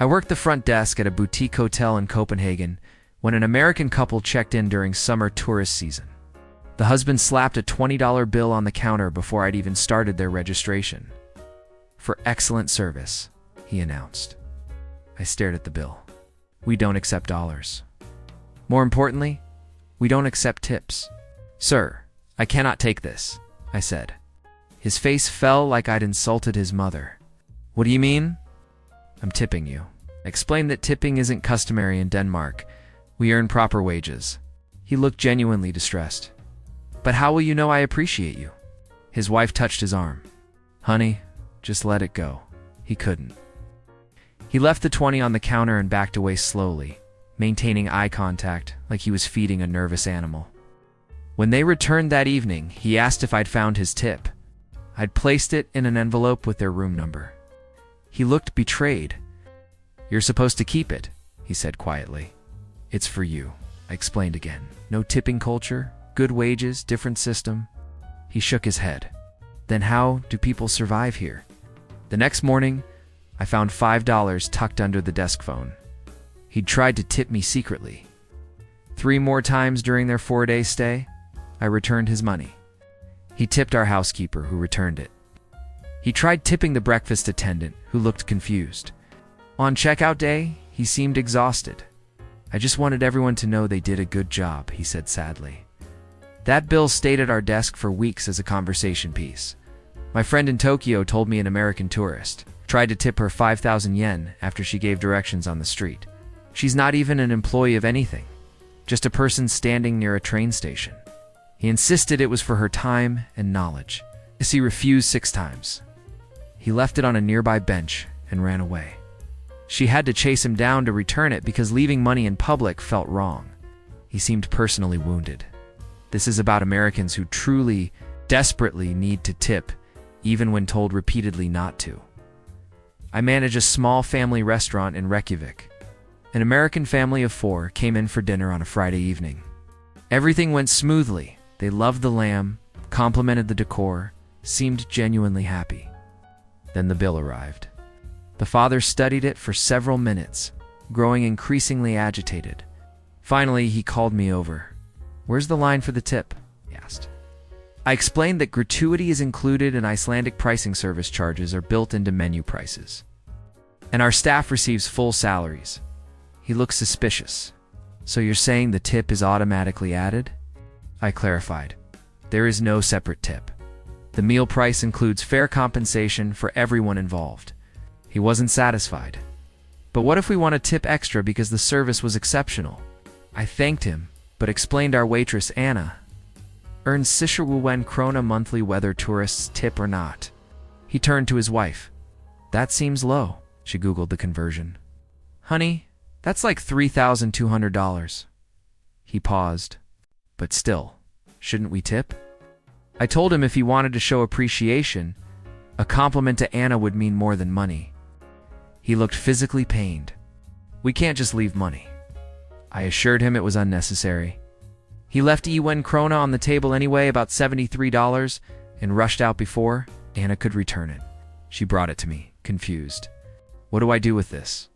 I worked the front desk at a boutique hotel in Copenhagen when an American couple checked in during summer tourist season. The husband slapped a $20 bill on the counter before I'd even started their registration. "For excellent service," he announced. I stared at the bill. "We don't accept dollars. More importantly, we don't accept tips." "Sir, I cannot take this," I said. His face fell like I'd insulted his mother. "What do you mean?" "I'm tipping you." I explained that tipping isn't customary in Denmark. We earn proper wages. He looked genuinely distressed. "But how will you know I appreciate you?" His wife touched his arm. "Honey, just let it go." He couldn't. He left the 20 on the counter and backed away slowly, maintaining eye contact like he was feeding a nervous animal. When they returned that evening, he asked if I'd found his tip. I'd placed it in an envelope with their room number. He looked betrayed. "You're supposed to keep it," he said quietly. "It's for you," I explained again. "No tipping culture, good wages, different system." He shook his head. "Then how do people survive here?" The next morning, I found $5 tucked under the desk phone. He'd tried to tip me secretly. 3 more times during their 4-day stay, I returned his money. He tipped our housekeeper, who returned it. He tried tipping the breakfast attendant, who looked confused. On checkout day, he seemed exhausted. "I just wanted everyone to know they did a good job," he said sadly. That bill stayed at our desk for weeks as a conversation piece. My friend in Tokyo told me an American tourist tried to tip her 5,000 yen after she gave directions on the street. She's not even an employee of anything, just a person standing near a train station. He insisted it was for her time and knowledge. He refused 6 times. He left it on a nearby bench and ran away. She had to chase him down to return it because leaving money in public felt wrong. He seemed personally wounded. This is about Americans who truly, desperately need to tip, even when told repeatedly not to. I manage a small family restaurant in Reykjavik. An American family of 4 came in for dinner on a Friday evening. Everything went smoothly. They loved the lamb, complimented the decor, seemed genuinely happy. Then the bill arrived. The father studied it for several minutes, growing increasingly agitated. Finally, he called me over. "Where's the line for the tip?" he asked. I explained that gratuity is included and Icelandic pricing service charges are built into menu prices. And our staff receives full salaries. He looked suspicious. "So you're saying the tip is automatically added?" I clarified. "There is no separate tip. The meal price includes fair compensation for everyone involved." He wasn't satisfied. "But what if we want to tip extra because the service was exceptional?" I thanked him, but explained our waitress, Anna, earns 6,000 krona monthly whether tourists tip or not. He turned to his wife. "That seems low." She Googled the conversion. "Honey, that's like $3,200. He paused. "But still, shouldn't we tip?" I told him if he wanted to show appreciation, a compliment to Anna would mean more than money. He looked physically pained. "We can't just leave money." I assured him it was unnecessary. He left Ewen krona on the table anyway, about $73, and rushed out before Anna could return it. She brought it to me, confused. "What do I do with this?"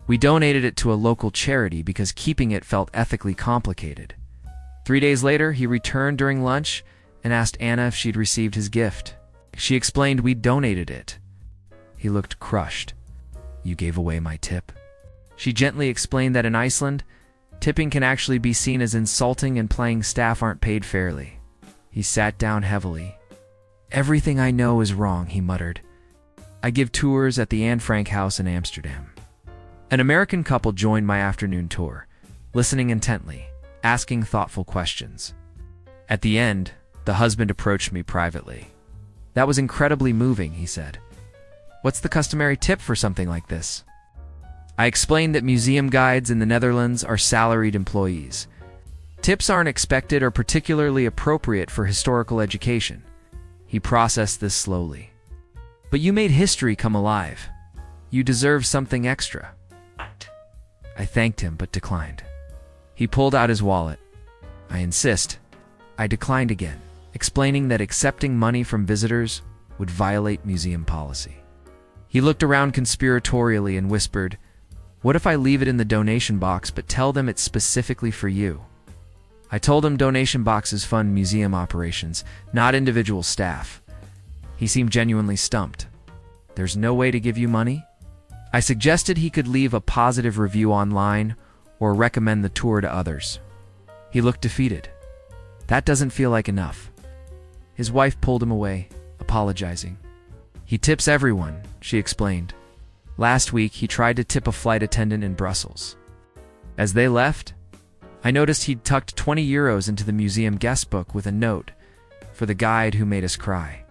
We donated it to a local charity because keeping it felt ethically complicated. 3 days later, he returned during lunch and asked Anna if she'd received his gift. She explained we'd donated it. He looked crushed. "You gave away my tip?" She gently explained that in Iceland, tipping can actually be seen as insulting and implying staff aren't paid fairly. He sat down heavily. "Everything I know is wrong," he muttered. "I give tours at the Anne Frank house in Amsterdam." An American couple joined my afternoon tour, listening intently, asking thoughtful questions. At the end, the husband approached me privately. "That was incredibly moving," he said. "What's the customary tip for something like this?" I explained that museum guides in the Netherlands are salaried employees. Tips aren't expected or particularly appropriate for historical education. He processed this slowly. "But you made history come alive. You deserve something extra." I thanked him but declined. He pulled out his wallet. "I insist." I declined again, explaining that accepting money from visitors would violate museum policy. He looked around conspiratorially and whispered, What if I leave it in the donation box but tell them it's specifically for you? I told him donation boxes fund museum operations, not individual staff. He seemed genuinely stumped. There's no way to give you money? I suggested he could leave a positive review online or recommend the tour to others. He looked defeated. That doesn't feel like enough. His wife pulled him away, apologizing. He tips everyone, she explained. Last week, he tried to tip a flight attendant in Brussels. As they left, I noticed he'd tucked 20 euros into the museum guest book with a note for the guide who made us cry.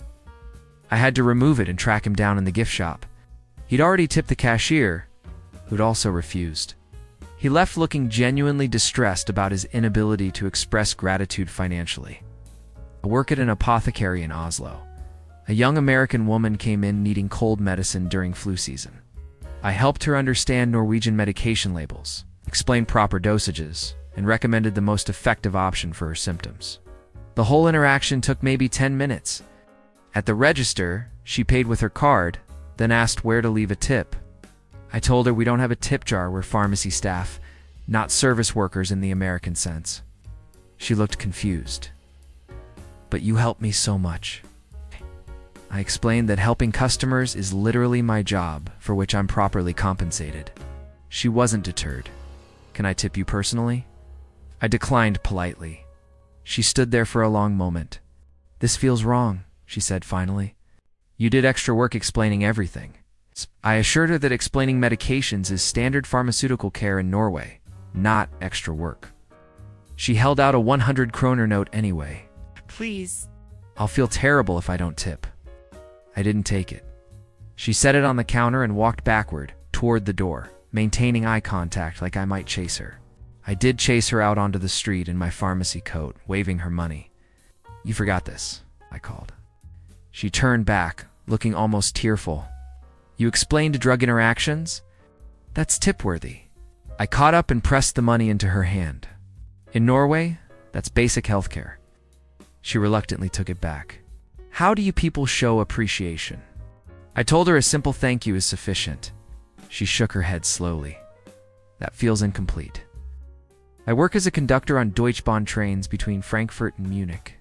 I had to remove it and track him down in the gift shop. He'd already tipped the cashier, who'd also refused. He left looking genuinely distressed about his inability to express gratitude financially. I work at an apothecary in Oslo. A young American woman came in needing cold medicine during flu season. I helped her understand Norwegian medication labels, explained proper dosages, and recommended the most effective option for her symptoms. The whole interaction took maybe 10 minutes. At the register, she paid with her card, then asked where to leave a tip. I told her we don't have a tip jar, we're pharmacy staff, not service workers in the American sense. She looked confused. But you helped me so much. I explained that helping customers is literally my job, for which I'm properly compensated. She wasn't deterred. Can I tip you personally? I declined politely. She stood there for a long moment. This feels wrong, she said finally. You did extra work explaining everything. I assured her that explaining medications is standard pharmaceutical care in Norway, not extra work. She held out a 100 kroner note anyway. Please. I'll feel terrible if I don't tip. I didn't take it. She set it on the counter and walked backward, toward the door, maintaining eye contact like I might chase her. I did chase her out onto the street in my pharmacy coat, waving her money. You forgot this, I called. She turned back, looking almost tearful. You explained drug interactions? That's tip-worthy. I caught up and pressed the money into her hand. In Norway, that's basic healthcare. She reluctantly took it back. How do you people show appreciation? I told her a simple thank you is sufficient. She shook her head slowly. That feels incomplete. I work as a conductor on Deutschbahn trains between Frankfurt and Munich.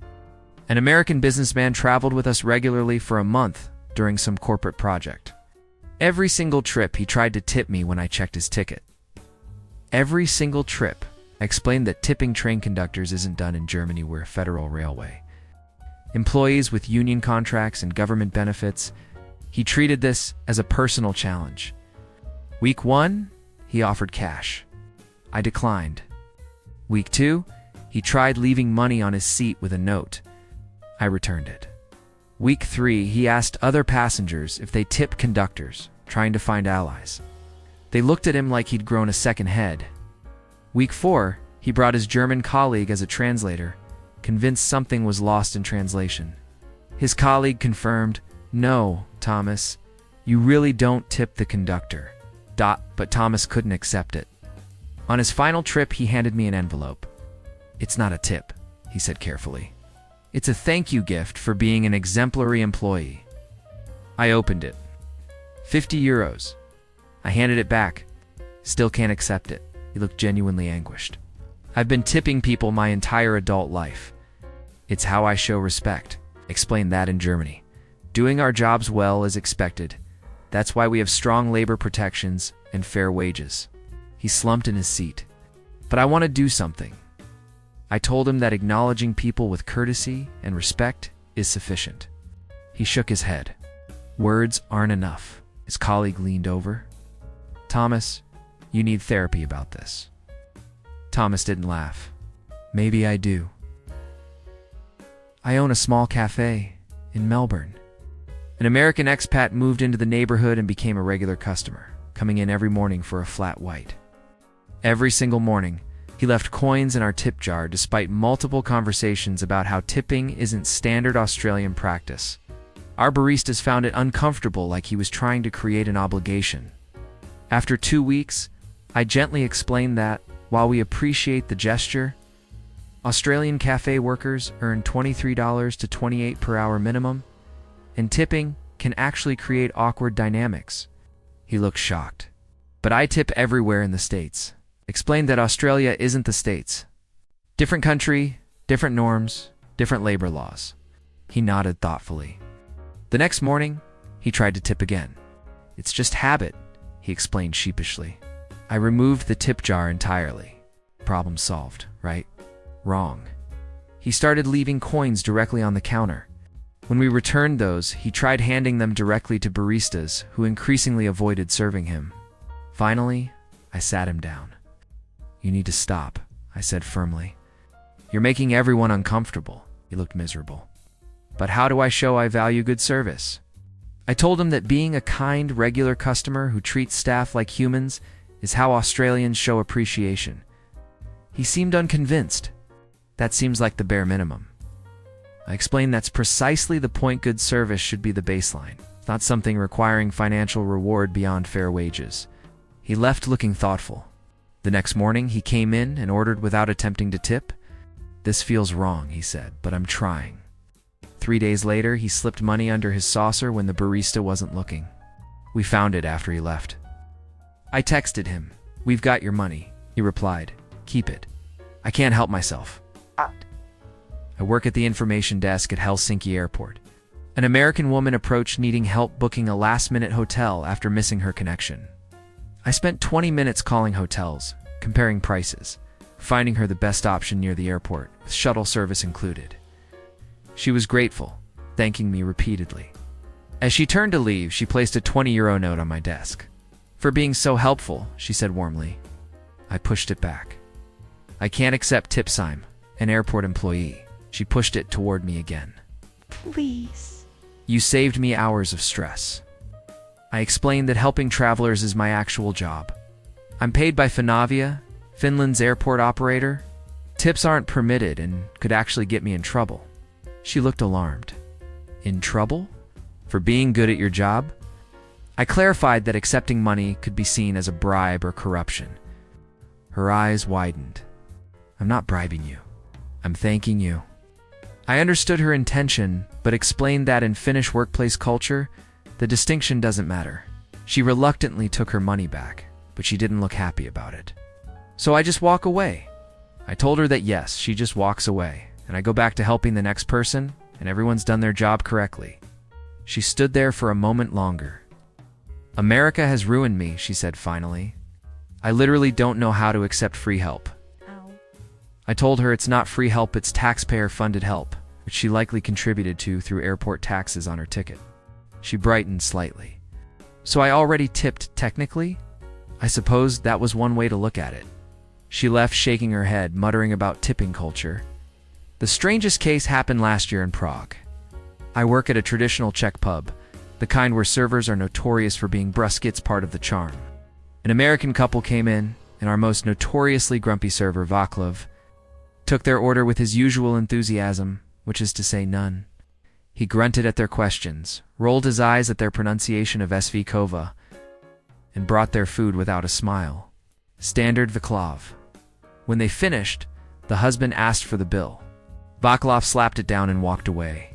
An American businessman traveled with us regularly for a month during some corporate project. Every single trip, he tried to tip me when I checked his ticket. Every single trip. I explained that tipping train conductors isn't done in Germany, we're a federal railway. Employees with union contracts and government benefits, he treated this as a personal challenge. Week 1, he offered cash. I declined. Week 2, he tried leaving money on his seat with a note. I returned it. Week 3, he asked other passengers if they tip conductors, trying to find allies. They looked at him like he'd grown a second head. Week 4, he brought his German colleague as a translator, convinced something was lost in translation. His colleague confirmed, "No, Thomas, you really don't tip the conductor." But Thomas couldn't accept it. On his final trip, he handed me an envelope. It's not a tip, he said carefully. It's a thank you gift for being an exemplary employee. I opened it. 50 euros. I handed it back. Still can't accept it. He looked genuinely anguished. I've been tipping people my entire adult life. It's how I show respect. Explained that in Germany. Doing our jobs well is expected. That's why we have strong labor protections and fair wages. He slumped in his seat. But I want to do something. I told him that acknowledging people with courtesy and respect is sufficient. He shook his head. Words aren't enough. His colleague leaned over. Thomas, you need therapy about this. Thomas didn't laugh. Maybe I do. I own a small cafe in Melbourne. An American expat moved into the neighborhood and became a regular customer, coming in every morning for a flat white. Every single morning, he left coins in our tip jar despite multiple conversations about how tipping isn't standard Australian practice. Our baristas found it uncomfortable, like he was trying to create an obligation. After 2 weeks, I gently explained that, while we appreciate the gesture, Australian cafe workers earn $23 to $28 per hour minimum, and tipping can actually create awkward dynamics. He looked shocked. But I tip everywhere in the States. Explained that Australia isn't the States. Different country, different norms, different labor laws. He nodded thoughtfully. The next morning, he tried to tip again. It's just habit, he explained sheepishly. I removed the tip jar entirely. Problem solved, right? Wrong. He started leaving coins directly on the counter. When we returned those, he tried handing them directly to baristas, who increasingly avoided serving him. Finally, I sat him down. You need to stop, I said firmly. You're making everyone uncomfortable. He looked miserable. But how do I show I value good service? I told him that being a kind, regular customer who treats staff like humans is how Australians show appreciation. He seemed unconvinced. That seems like the bare minimum. I explained that's precisely the point. Good service should be the baseline, not something requiring financial reward beyond fair wages. He left looking thoughtful. The next morning, he came in and ordered without attempting to tip. This feels wrong, he said, but I'm trying. 3 days later, he slipped money under his saucer when the barista wasn't looking. We found it after he left. I texted him. We've got your money. He replied. Keep it. I can't help myself. I work at the information desk at Helsinki Airport. An American woman approached needing help booking a last-minute hotel after missing her connection. I spent 20 minutes calling hotels, comparing prices, finding her the best option near the airport, with shuttle service included. She was grateful, thanking me repeatedly. As she turned to leave, she placed a €20 note on my desk. For being so helpful, she said warmly. I pushed it back. I can't accept tips. I'm an airport employee. She pushed it toward me again. Please. You saved me hours of stress. I explained that helping travelers is my actual job. I'm paid by Finavia, Finland's airport operator. Tips aren't permitted and could actually get me in trouble. She looked alarmed. In trouble? For being good at your job? I clarified that accepting money could be seen as a bribe or corruption. Her eyes widened. I'm not bribing you. I'm thanking you. I understood her intention, but explained that in Finnish workplace culture, the distinction doesn't matter. She reluctantly took her money back, but she didn't look happy about it. So I just walk away. I told her that yes, she just walks away, and I go back to helping the next person, and everyone's done their job correctly. She stood there for a moment longer. America has ruined me, she said finally. I literally don't know how to accept free help. I told her it's not free help, it's taxpayer-funded help, which she likely contributed to through airport taxes on her ticket. She brightened slightly. So I already tipped, technically? I suppose that was one way to look at it. She left shaking her head, muttering about tipping culture. The strangest case happened last year in Prague. I work at a traditional Czech pub, the kind where servers are notorious for being brusque. It's part of the charm. An American couple came in, and our most notoriously grumpy server, Vaclav, took their order with his usual enthusiasm, which is to say none. He grunted at their questions, rolled his eyes at their pronunciation of Svikova, and brought their food without a smile. Standard Vaclav. When they finished, the husband asked for the bill. Vaclav slapped it down and walked away.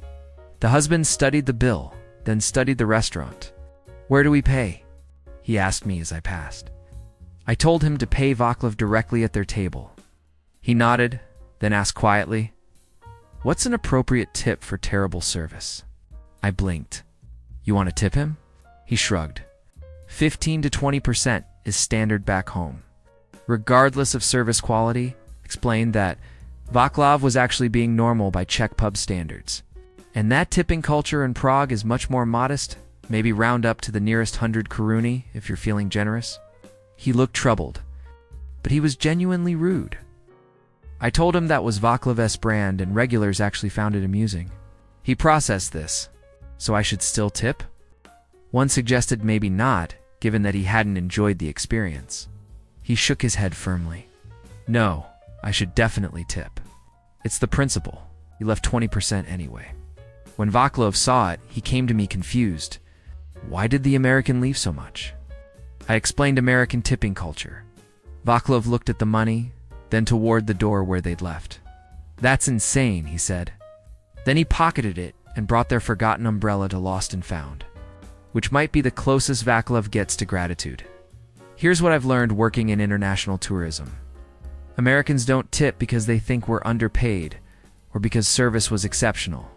The husband studied the bill, then studied the restaurant. Where do we pay? He asked me as I passed. I told him to pay Vaclav directly at their table. He nodded, then asked quietly, What's an appropriate tip for terrible service? I blinked. You want to tip him? He shrugged. 15 to 20% is standard back home. Regardless of service quality, explained that Vaclav was actually being normal by Czech pub standards. And that tipping culture in Prague is much more modest, maybe round up to the nearest 100 koruni if you're feeling generous. He looked troubled, but he was genuinely rude. I told him that was Vaclav's brand and regulars actually found it amusing. He processed this, so I should still tip? One suggested maybe not, given that he hadn't enjoyed the experience. He shook his head firmly. No, I should definitely tip. It's the principle. He left 20% anyway. When Vaclav saw it, he came to me confused. Why did the American leave so much? I explained American tipping culture. Vaclav looked at the money, then toward the door where they'd left. That's insane, he said. Then he pocketed it and brought their forgotten umbrella to Lost and Found, which might be the closest Vaclav gets to gratitude. Here's what I've learned working in international tourism. Americans don't tip because they think we're underpaid or because service was exceptional.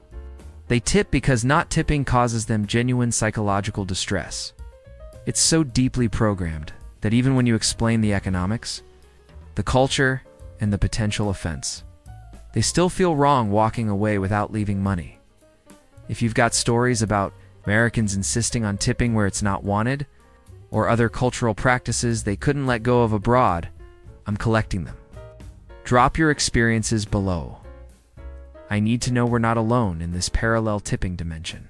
They tip because not tipping causes them genuine psychological distress. It's so deeply programmed that even when you explain the economics, the culture, and the potential offense, they still feel wrong walking away without leaving money. If you've got stories about Americans insisting on tipping where it's not wanted, or other cultural practices they couldn't let go of abroad, I'm collecting them. Drop your experiences below. I need to know we're not alone in this parallel tipping dimension.